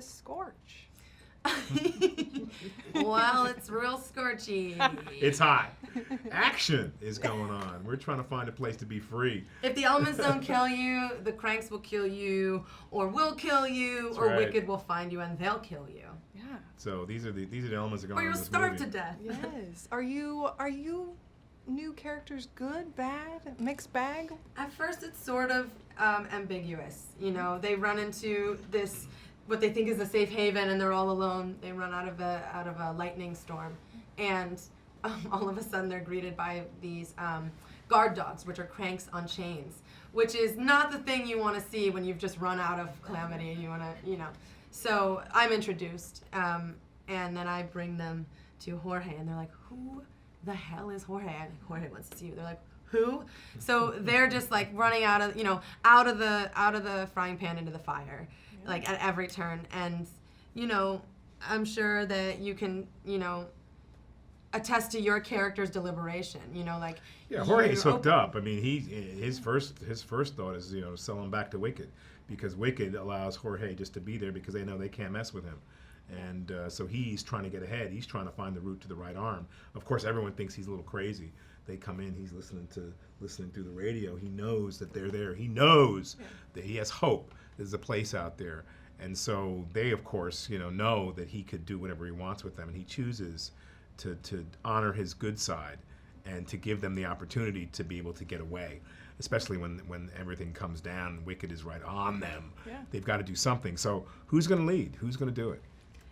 this Scorch? Well, it's real scorchy. It's hot. Action is going on. We're trying to find a place to be free. If the elements don't kill you, the cranks will kill you, or will kill you, That's or right. Wicked will find you and they'll kill you. Yeah. So these are the elements that go Or on in you'll this starve movie. to death. Yes. Are you new characters good, bad, mixed bag? At first, it's sort of ambiguous. You know, they run into this, what they think is a safe haven, and they're all alone. They run out of a lightning storm, and all of a sudden they're greeted by these guard dogs, which are cranks on chains, which is not the thing you want to see when you've just run out of calamity. You want to, So I'm introduced, and then I bring them to Jorge, and they're like, "Who the hell is Jorge?" I'm like, "Jorge wants to see you." They're like, "Who?" So they're just like running out of the frying pan into the fire, like at every turn. And I'm sure that you can attest to your character's deliberation. Yeah, Jorge's hooked up. I mean, his first thought is sell him back to Wicked, because Wicked allows Jorge just to be there because they know they can't mess with him. And so he's trying to get ahead. He's trying to find the route to the right arm. Of course, everyone thinks he's a little crazy. They come in, he's listening through the radio. He knows that they're there. He knows that he has hope. There's a place out there. And so they, of course, know that he could do whatever he wants with them. And he chooses to honor his good side and to give them the opportunity to be able to get away, especially when everything comes down and Wicked is right on them. Yeah. They've got to do something. So who's going to lead? Who's going to do it?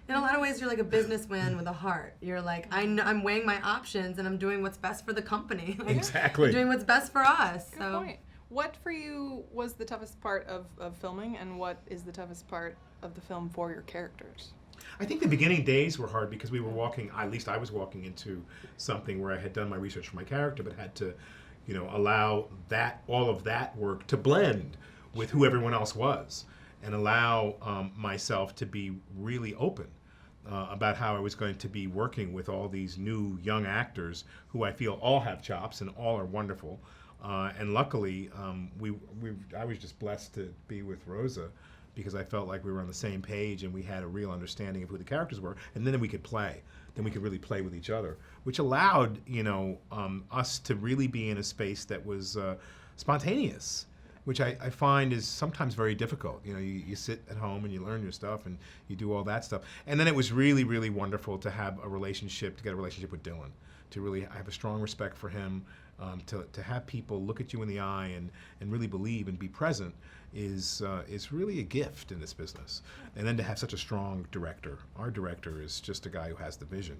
In a lot of ways, you're like a businessman with a heart. You're like, I'm weighing my options and I'm doing what's best for the company. Like, Exactly. I'm doing what's best for us. Good point. What for you was the toughest part of filming, and what is the toughest part of the film for your characters? I think the beginning days were hard because we were at least I was walking into something where I had done my research for my character, but had to, allow all of that work to blend with who everyone else was, and allow myself to be really open about how I was going to be working with all these new young actors who I feel all have chops and all are wonderful. And luckily, I was just blessed to be with Rosa, because I felt like we were on the same page and we had a real understanding of who the characters were, and then we could play. Then we could really play with each other, which allowed us to really be in a space that was spontaneous, which I find is sometimes very difficult. You sit at home and you learn your stuff and you do all that stuff. And then it was really, really wonderful to have a relationship, to get a relationship with Dylan, to really have a strong respect for him, to have people look at you in the eye and really believe and be present is really a gift in this business. And then to have such a strong director. Our director is just a guy who has the vision.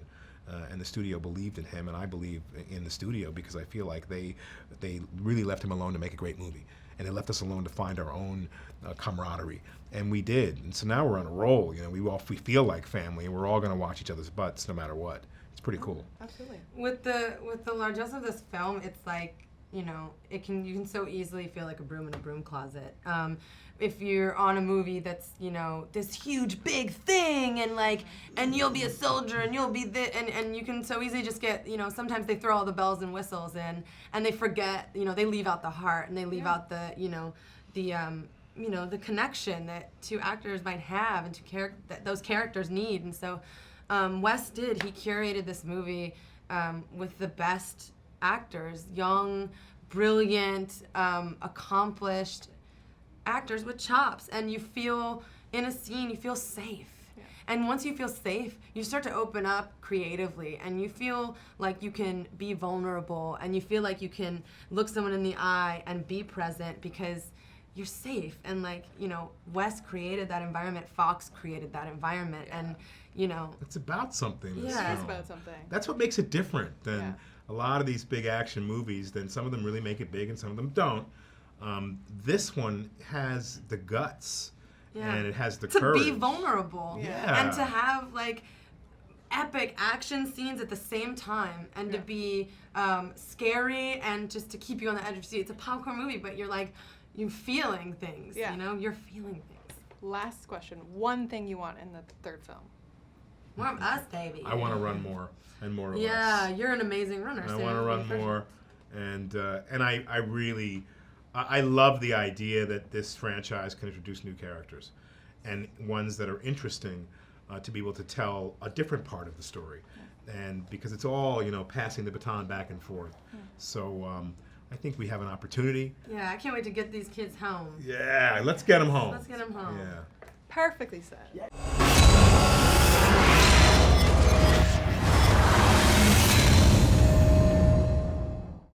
And the studio believed in him, and I believe in the studio, because I feel like they really left him alone to make a great movie. And they left us alone to find our own camaraderie, and we did. And so now we're on a roll. We feel like family, and we're all going to watch each other's butts no matter what. It's pretty cool. Absolutely. With the largesse of this film, it's like, you can so easily feel like a broom in a broom closet. If you're on a movie that's, this huge big thing, and you'll be a soldier and you'll be and you can so easily just get, sometimes they throw all the bells and whistles in and they forget, they leave out the heart and they leave out the, the connection that two actors might have and that those characters need. And so Wes he curated this movie with the best actors, young, brilliant, accomplished actors with chops, and you feel in a scene, you feel safe. Yeah. And once you feel safe, you start to open up creatively, and you feel like you can be vulnerable, and you feel like you can look someone in the eye and be present because you're safe. And Wes created that environment, Fox created that environment, and it's about something. Yeah, it's about something. That's what makes it different than a lot of these big action movies. Then some of them really make it big, and some of them don't. This one has the guts, and it has the courage. To be vulnerable, yeah. And to have epic action scenes at the same time, and to be scary, and just to keep you on the edge of your seat. It's a popcorn movie, but you're feeling things. Yeah. You're feeling things. Last question: one thing you want in the third film? More of us, baby. I want to run more and more of us. Yeah, you're an amazing runner. I want to run more, and I really. I love the idea that this franchise can introduce new characters. and ones that are interesting to be able to tell a different part of the story. And because it's all, passing the baton back and forth. So I think we have an opportunity. Yeah, I can't wait to get these kids home. Yeah, let's get them home. Let's get them home. Yeah. Perfectly said.